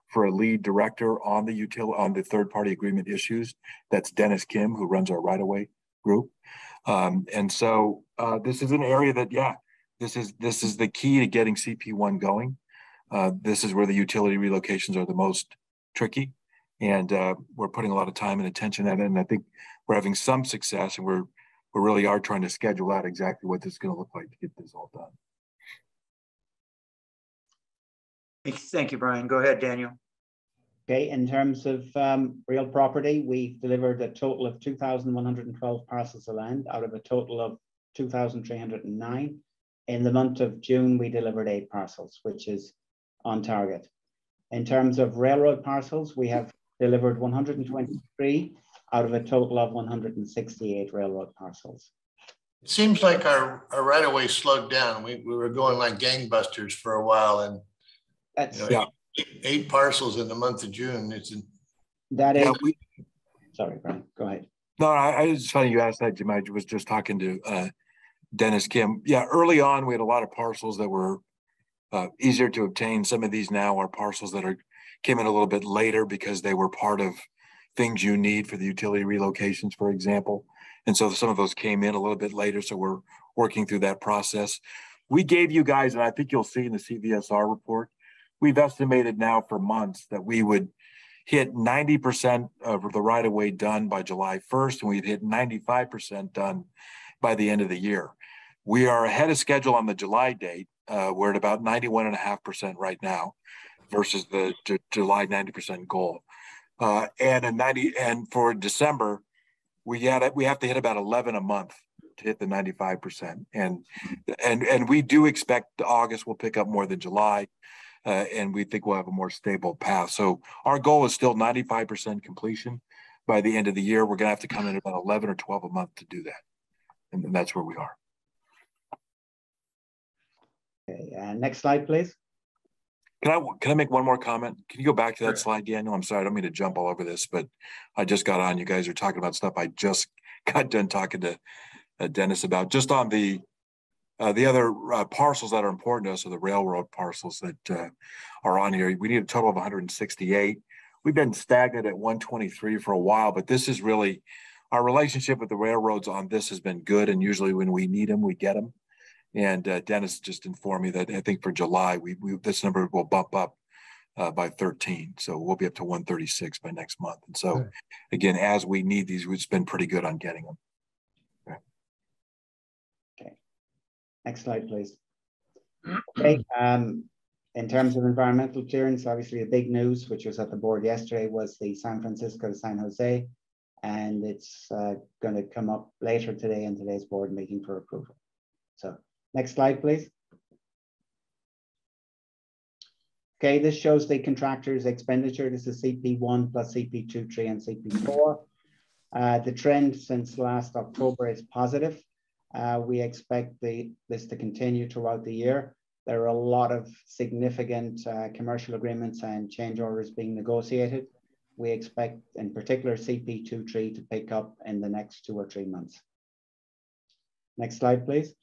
for a lead director on the third-party agreement issues. That's Dennis Kim, who runs our right-of-way group. And so this is an area that, yeah, This is the key to getting CP1 going. This is where the utility relocations are the most tricky, and we're putting a lot of time and attention at it. And I think we're having some success, and we really are trying to schedule out exactly what this is going to look like to get this all done. Thank you, Brian. Go ahead, Daniel. Okay, in terms of real property, we've delivered a total of 2,112 parcels of land out of a total of 2,309. In the month of June, we delivered 8 parcels, which is on target. In terms of railroad parcels, we have delivered 123 out of a total of 168 railroad parcels. It seems like our right-of-way slowed down. We were going like gangbusters for a while, and that's, you know, 8 parcels in the month of June. Sorry, Brian, go ahead. No, it's funny you asked that, Jim. I was just talking to Dennis Kim. Yeah, early on, we had a lot of parcels that were easier to obtain. Some of these now are parcels that came in a little bit later because they were part of things you need for the utility relocations, for example. And so some of those came in a little bit later. So we're working through that process. We gave you guys, and I think you'll see in the CVSR report, we've estimated now for months that we would hit 90% of the right-of-way done by July 1st, and we'd hit 95% done by the end of the year. We are ahead of schedule on the July date. We're at about 91.5% right now versus the July 90% goal. And for December, we have to hit about 11 a month to hit the 95%. And we do expect August will pick up more than July. And we think we'll have a more stable path. So our goal is still 95% completion by the end of the year. We're going to have to come in about 11 or 12 a month to do that. And that's where we are. Okay, next slide, please. Can I make one more comment? Can you go back to that slide, Daniel? I'm sorry, I don't mean to jump all over this, but I just got on. You guys are talking about stuff I just got done talking to Dennis about. Just on the other parcels that are important to us are the railroad parcels that are on here. We need a total of 168. We've been stagnant at 123 for a while, but this is really, our relationship with the railroads on this has been good. And usually when we need them, we get them. And Dennis just informed me that I think for July, this number will bump up by 13. So we'll be up to 136 by next month. And so again, as we need these, we've been pretty good on getting them. Next slide, please. Okay. In terms of environmental clearance, obviously the big news, which was at the board yesterday, was the San Francisco to San Jose, and it's going to come up later today in today's board meeting for approval. So next slide, please. Okay, this shows the contractor's expenditure. This is CP1 plus CP2, 3, and CP4. The trend since last October is positive. We expect this to continue throughout the year. There are a lot of significant commercial agreements and change orders being negotiated. We expect, in particular, CP2-3 to pick up in the next 2 or 3 months. Next slide, please.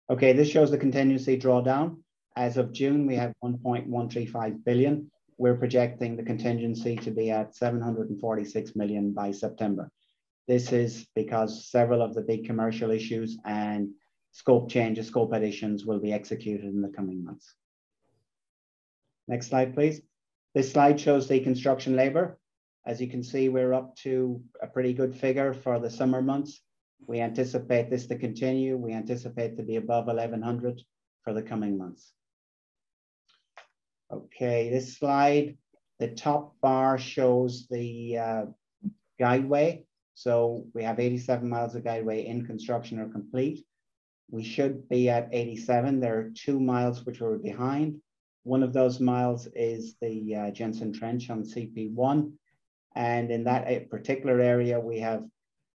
Okay, this shows the contingency drawdown. As of June, we have 1.135 billion. We're projecting the contingency to be at 746 million by September. This is because several of the big commercial issues and scope changes, scope additions will be executed in the coming months. Next slide, please. This slide shows the construction labor. As you can see, we're up to a pretty good figure for the summer months. We anticipate this to continue. We anticipate to be above 1,100 for the coming months. Okay, this slide, the top bar shows the guideway. So we have 87 miles of guideway in construction or complete. We should be at 87. There are 2 miles which we're behind. One of those miles is the Jensen Trench on CP1. And in that particular area, we have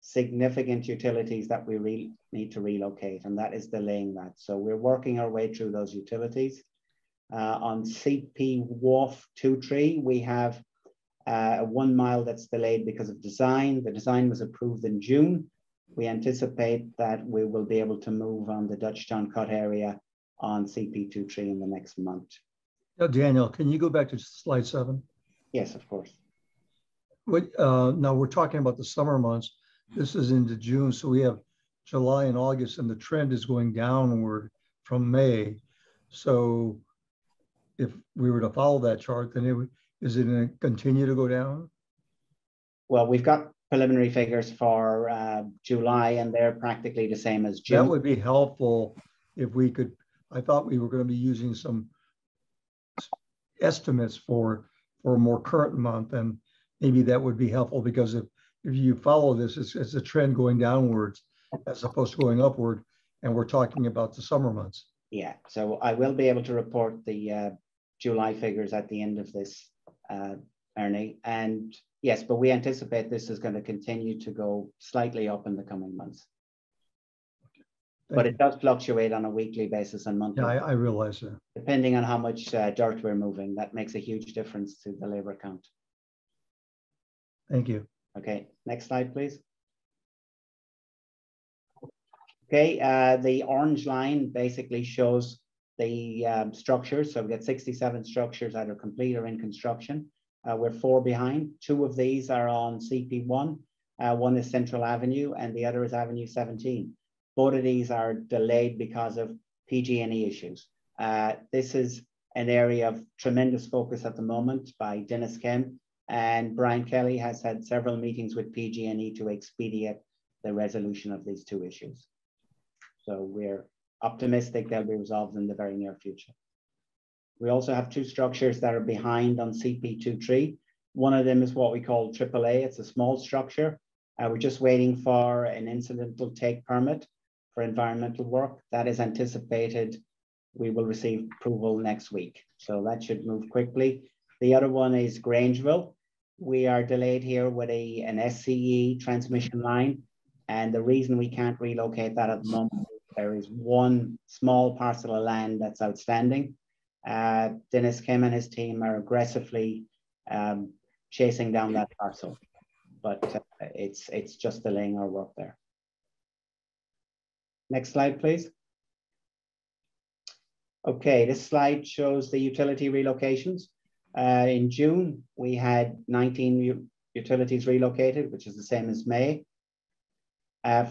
significant utilities that we need to relocate, and that is delaying that. So we're working our way through those utilities. On CP Wharf 2-3, we have 1 mile that's delayed because of design. The design was approved in June. We anticipate that we will be able to move on the Dutchtown Cut area on CP2-3 in the next month. Daniel, can you go back to slide 7? Yes, of course. Now we're talking about the summer months. This is into June, so we have July and August, and the trend is going downward from May. So if we were to follow that chart, then is it going to continue to go down? Well, we've got preliminary figures for July, and they're practically the same as June. That would be helpful if we could. I thought we were going to be using some estimates for a more current month, and maybe that would be helpful, because if you follow this, it's a trend going downwards as opposed to going upward, and we're talking about the summer months. Yeah, so I will be able to report the July figures at the end of this, Ernie. And yes, but we anticipate this is going to continue to go slightly up in the coming months. But it does fluctuate on a weekly basis and monthly. Yeah, I realize that. Depending on how much dirt we're moving, that makes a huge difference to the labor count. Thank you. Okay, next slide, please. Okay, the orange line basically shows the structures. So we got 67 structures either complete or in construction. We're 4 behind. 2 of these are on CP1. One is Central Avenue and the other is Avenue 17. Both of these are delayed because of PG&E issues. This is an area of tremendous focus at the moment by Dennis Kim, and Brian Kelly has had several meetings with PG&E to expedite the resolution of these 2 issues. So we're optimistic they'll be resolved in the very near future. We also have 2 structures that are behind on CP23. One of them is what we call AAA. It's a small structure. We're just waiting for an incidental take permit for environmental work. That is anticipated. We will receive approval next week. So that should move quickly. The other one is Grangeville. We are delayed here with an SCE transmission line. And the reason we can't relocate that at the moment, there is one small parcel of land that's outstanding. Dennis Kim and his team are aggressively chasing down that parcel, but it's just delaying our work there. Next slide, please. Okay, this slide shows the utility relocations. In June, we had 19 utilities relocated, which is the same as May.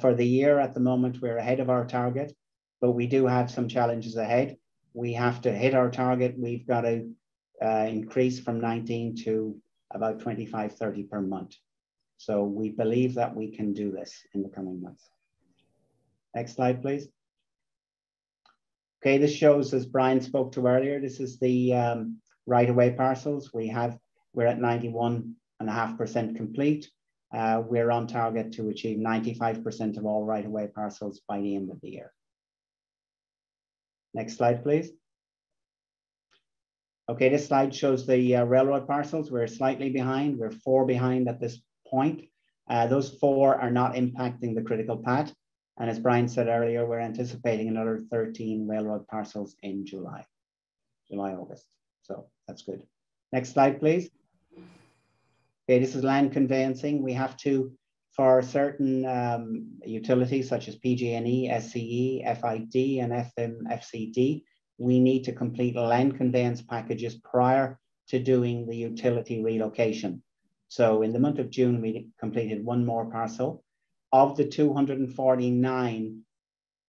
For the year, at the moment, we're ahead of our target, but we do have some challenges ahead. We have to hit our target. We've got to increase from 19 to about 25, 30 per month. So we believe that we can do this in the coming months. Next slide, please. Okay, this shows, as Brian spoke to earlier, this is the right-of-way parcels. We're at 91.5% complete. We're on target to achieve 95% of all right-of-way parcels by the end of the year. Next slide, please. Okay, this slide shows the railroad parcels. We're slightly behind. We're 4 behind at this point. Those 4 are not impacting the critical path. And as Brian said earlier, we're anticipating another 13 railroad parcels in July, August. So that's good. Next slide, please. Okay, this is land conveyancing. We have to, for certain utilities such as PG&E, SCE, FID, and FCD, we need to complete land conveyance packages prior to doing the utility relocation. So in the month of June, we completed 1 more parcel. Of the 249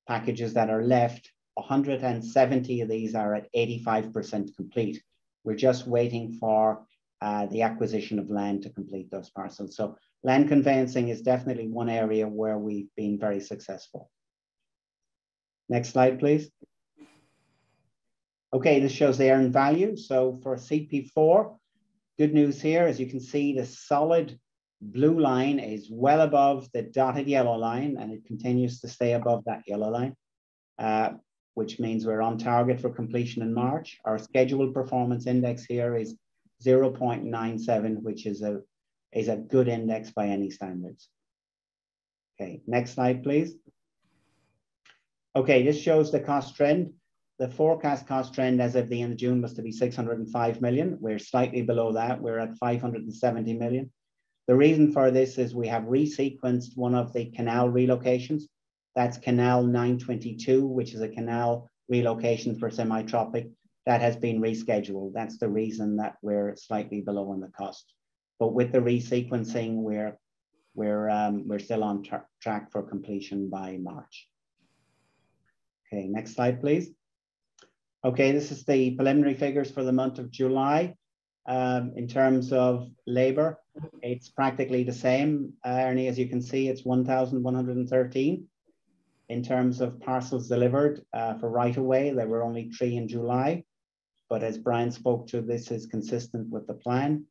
packages that are left, 170 of these are at 85% complete. We're just waiting for the acquisition of land to complete those parcels. So land conveyancing is definitely one area where we've been very successful. Next slide, please. Okay, this shows the earned value. So for CP4, good news here, as you can see, the solid blue line is well above the dotted yellow line, and it continues to stay above that yellow line, which means we're on target for completion in March. Our scheduled performance index here is 0.97, which is a good index by any standards. Okay, next slide, please. Okay, this shows the cost trend. The forecast cost trend as of the end of June was to be 605 million. We're slightly below that. We're at 570 million. The reason for this is we have resequenced one of the canal relocations. That's Canal 922, which is a canal relocation for semi-tropic. That has been rescheduled. That's the reason that we're slightly below on the cost. But with the resequencing, we're we're still on track for completion by March. Okay, next slide, please. Okay, this is the preliminary figures for the month of July. In terms of labor, it's practically the same. Ernie, as you can see, it's 1,113. In terms of parcels delivered for right-of-way, there were only 3 in July. But as Brian spoke to, this is consistent with the plan.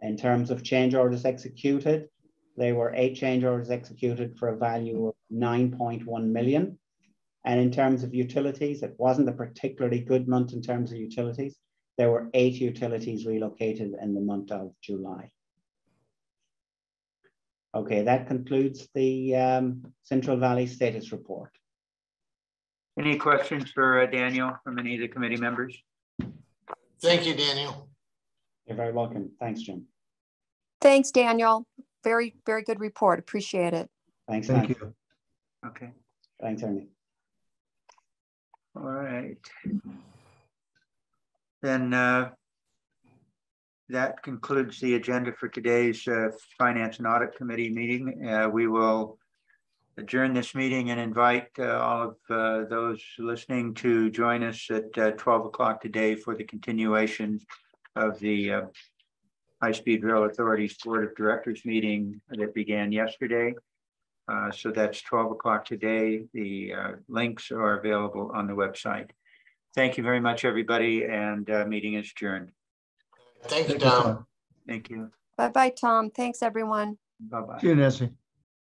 In terms of change orders executed, there were 8 change orders executed for a value of 9.1 million. And in terms of utilities, it wasn't a particularly good month in terms of utilities. There were 8 utilities relocated in the month of July. Okay, that concludes the Central Valley status report. Any questions for Daniel from any of the committee members? Thank you, Daniel. You're very welcome. Thanks, Jim. Thanks, Daniel. Very, very good report. Appreciate it. Thanks. Thank you. Okay. Thanks, Ernie. All right. Then that concludes the agenda for today's Finance and Audit Committee meeting. We will adjourn this meeting and invite all of those listening to join us at 12 o'clock today for the continuation of the High-Speed Rail Authority's Board of Directors meeting that began yesterday. So that's 12 o'clock today. The links are available on the website. Thank you very much, everybody, and meeting is adjourned. Thank you, Tom. Thank you. Bye-bye, Tom. Thanks, everyone. Bye-bye. See you, Nancy.